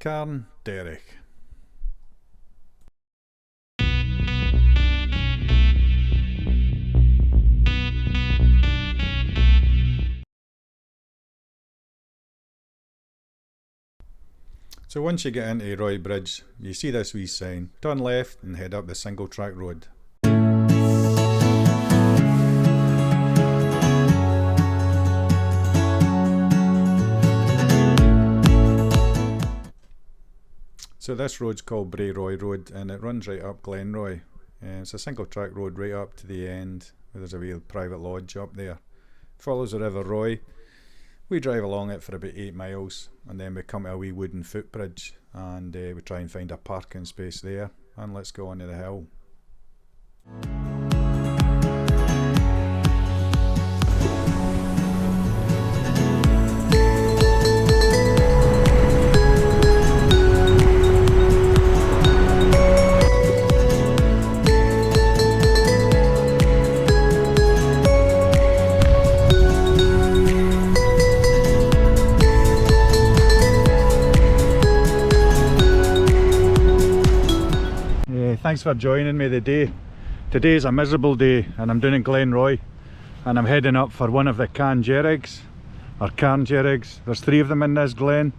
Carn Dearg. So once you get into Roy Bridge, you see this wee sign. Turn left and head up the single track road. So this road's called Bray Roy Road and it runs right up Glen Roy. It's a single track road right up to the end where there's a wee private lodge up there. Follows the River Roy. We drive along it for about 8 miles and then we come to a wee wooden footbridge and we try and find a parking space there and let's go onto the hill. Thanks for joining me today. Today's a miserable day and I'm down in Glen Roy and I'm heading up for one of the Carn Deargs, or Carn Deargs. There's 3 of them in this glen.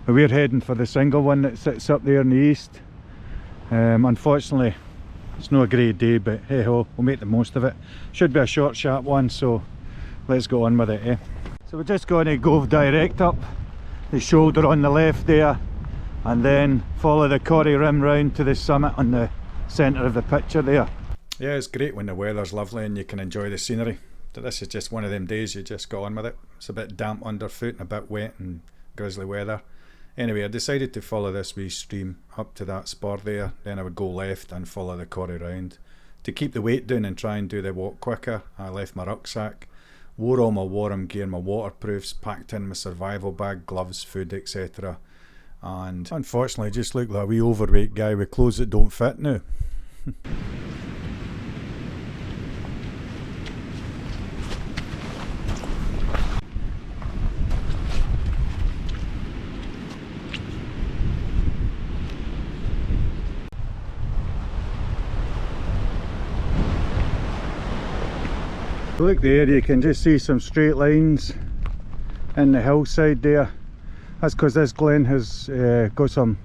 We're heading for the single one that sits up there in the east. Unfortunately it's not a great day, but hey ho, we'll make the most of it. Should be a short sharp one, so let's go on with it, eh? So we're just going to go direct up the shoulder on the left there and then follow the corrie rim round to the summit on the centre of the picture there. Yeah, it's great when the weather's lovely and you can enjoy the scenery. But this is just one of them days you just got on with it. It's a bit damp underfoot and a bit wet and grizzly weather. Anyway, I decided to follow this wee stream up to that spur there, then I would go left and follow the corrie round. To keep the weight down and try and do the walk quicker, I left my rucksack, wore all my warm gear, my waterproofs, packed in my survival bag, gloves, food, etc. And unfortunately just look like a wee overweight guy with clothes that don't fit now. Look there, you can just see some straight lines in the hillside there. That's because this glen has got some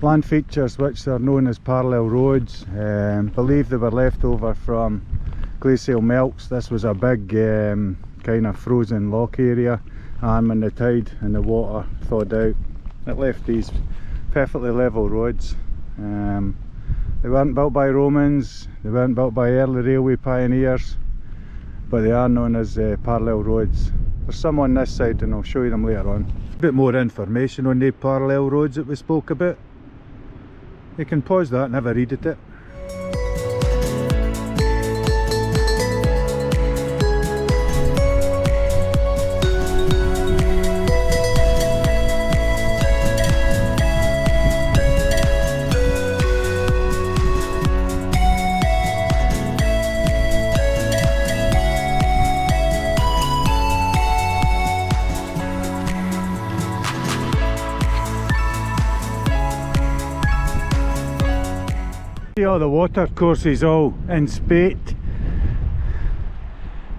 land features which are known as parallel roads. Believe they were left over from glacial melts. This was a big kind of frozen lock area, and when the tide and the water thawed out, it left these perfectly level roads. They weren't built by Romans, they weren't built by early railway pioneers, but they are known as parallel roads. There's some on this side and I'll show you them later on. A bit more information on the parallel roads that we spoke about. You can pause that and have a read at it. See all the water courses all in spate,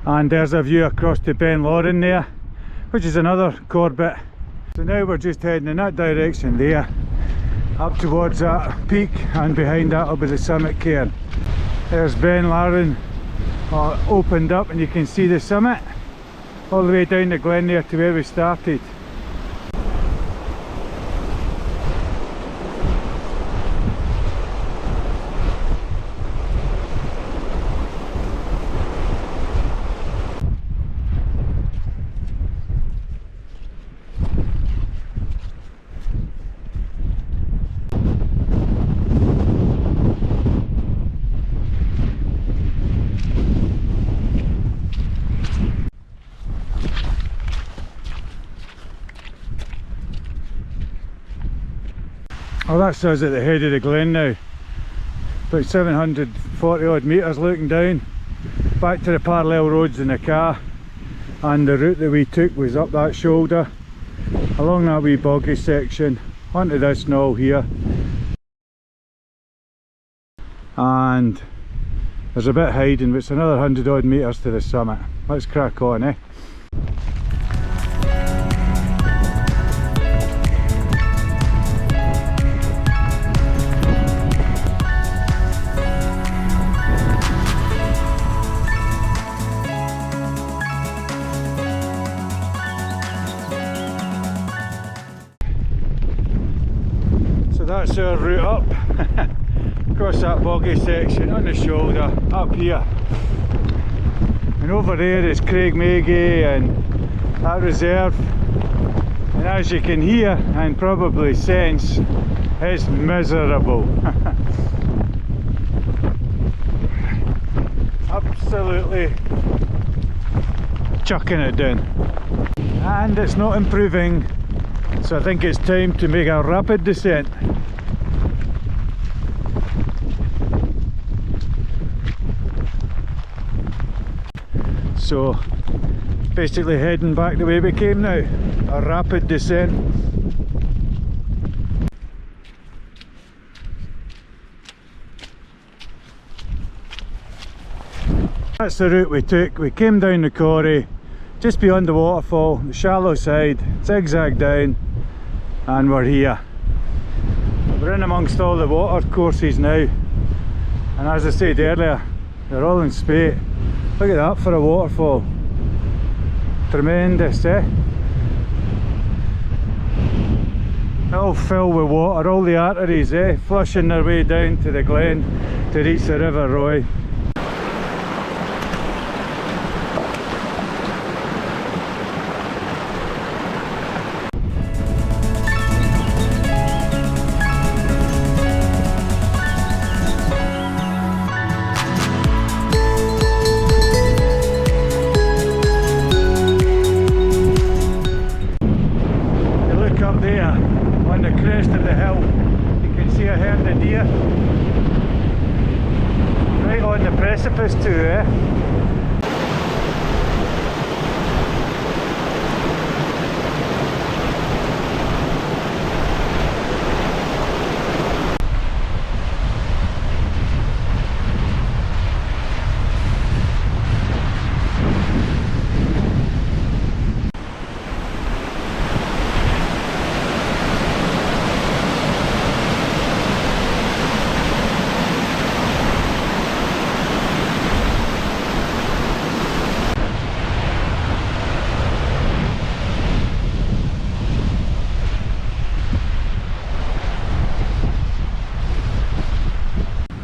and there's a view across to Ben Lauren there, which is another Corbett. So now we're just heading in that direction there, up towards that peak, and behind that will be the summit cairn. There's Ben Lauren opened up and you can see the summit all the way down the glen there to where we started. Well, that's us at the head of the glen now, about 740 odd metres looking down, back to the parallel roads in the car, and the route that we took was up that shoulder, along that wee boggy section, onto this knoll here, and there's a bit hiding, but it's another 100 odd metres to the summit. Let's crack on, eh? So that's our route up. Across that boggy section, on the shoulder, up here. And over there is Craig Maggie and that reserve. And as you can hear and probably sense, it's miserable. Absolutely chucking it down. And it's not improving, so I think it's time to make a rapid descent. So basically heading back the way we came now, a rapid descent. That's the route we took. We came down the corrie, just beyond the waterfall, the shallow side, zigzag down, and we're here. We're in amongst all the water courses now, and as I said earlier, they're all in spate. Look at that for a waterfall. Tremendous, eh? All filled with water, all the arteries, eh? Flushing their way down to the glen to reach the River Roy. On the crest of the hill, you can see a herd of deer right on the precipice too, eh?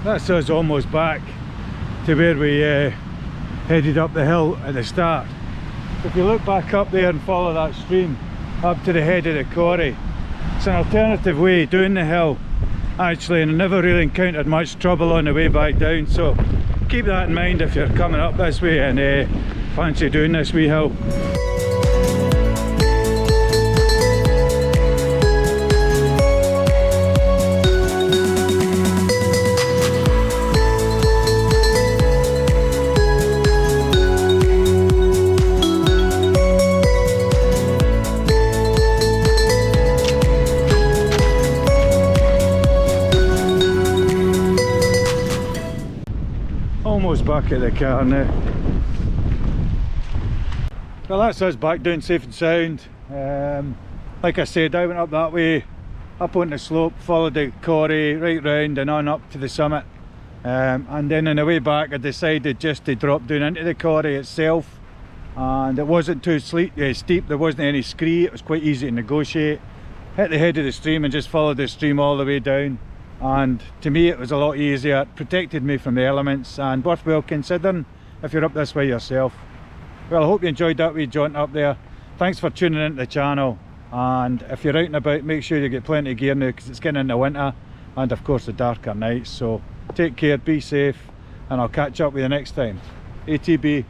That's us almost back to where we headed up the hill at the start. If you look back up there and follow that stream up to the head of the corrie, it's an alternative way down the hill actually, and I never really encountered much trouble on the way back down, so keep that in mind if you're coming up this way and fancy doing this wee hill. Almost back at the car now. Well, that's us back down safe and sound. Like I said, I went up that way, up on the slope, followed the corrie right round and on up to the summit. And then on the way back I decided just to drop down into the corrie itself, and it wasn't too steep, there wasn't any scree, it was quite easy to negotiate. Hit the head of the stream and just followed the stream all the way down. And to me it was a lot easier, it protected me from the elements, and worthwhile considering if you're up this way yourself. Well, I hope you enjoyed that wee jaunt up there. Thanks for tuning into the channel, and if you're out and about, make sure you get plenty of gear now because it's getting into winter and of course the darker nights. So take care, be safe, and I'll catch up with you next time. ATB.